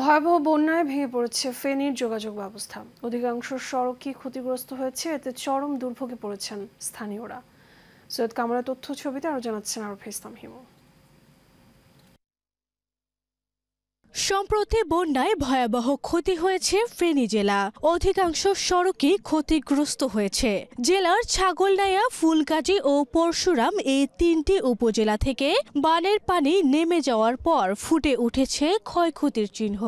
ভয়াবহ বন্যায় ভেঙে পড়েছে ফেনীর যোগাযোগ ব্যবস্থা। অধিকাংশ সড়কই ক্ষতিগ্রস্ত হয়েছে, এতে চরম দুর্ভোগে পড়েছেন স্থানীয়রা। সৈয়দ কামরার তথ্য ছবিতে আরো জানাচ্ছেন আরফে ইসলাম হিমু। সম্প্রতি বন্যায় ভয়াবহ ক্ষতি হয়েছে ফেনী জেলা। অধিকাংশ সড়কই ক্ষতিগ্রস্ত হয়েছে। জেলার ছাগলনাইয়া, ফুলগাজী ও পরশুরাম এই তিনটি উপজেলা থেকে বানের পানি নেমে যাওয়ার পর ফুটে উঠেছে ক্ষয়ক্ষতির চিহ্ন।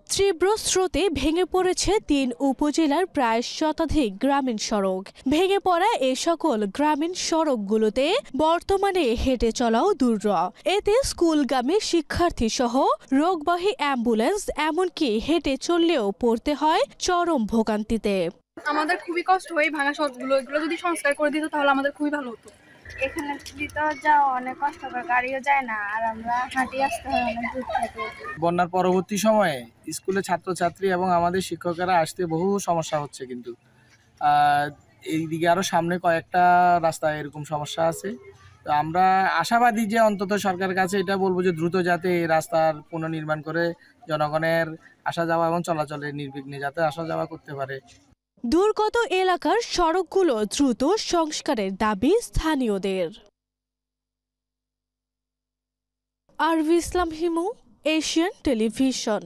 তীব্র স্রোতে ভেঙে পড়েছে ৩ উপজেলার প্রায় শতাধিক গ্রামীণ সড়ক। ভেঙে পড়া এ সকল গ্রামীণ সড়কগুলোতে বর্তমানে হেঁটে চলাও দুর্লভ। এতে স্কুলগামী শিক্ষার্থী সহ রোগবাহী অ্যাম্বুলেন্স এমনকি হেঁটে চললেও পড়তে হয় চরম ভোগান্তিতে। আমাদের খুবই কষ্ট হয় ভাঙা সড়কগুলো, এগুলো যদি সংস্কার করে দিত তাহলে আমাদের খুবই ভালো হতো। এখানে ভিতর যাওয়া অনেক কষ্টকর, গাড়িও যায় না, আর আমরা হাঁটি আসতে হয় অনেক দূর থেকে। বন্যার পরবর্তী সময়ে স্কুলে ছাত্রছাত্রী এবং আমাদের শিক্ষকেরা আসতে বহু সমস্যা হচ্ছে, কিন্তু এইদিকে আরও সামনে কয়েকটা রাস্তায় এরকম সমস্যা আছে। তো আমরা আশাবাদী যে অন্তত সরকারের কাছে এটা বলবো যে দ্রুত যাতে এই রাস্তার পুনর্নির্মাণ করে জনগণের আসা যাওয়া এবং চলাচলের নির্বিঘ্নে যাতে আসা যাওয়া করতে পারে। দুর্গত এলাকার সড়কগুলো দ্রুত সংস্কারের দাবি স্থানীয়দের। আরভি ইসলাম হিমু, এশিয়ান টেলিভিশন।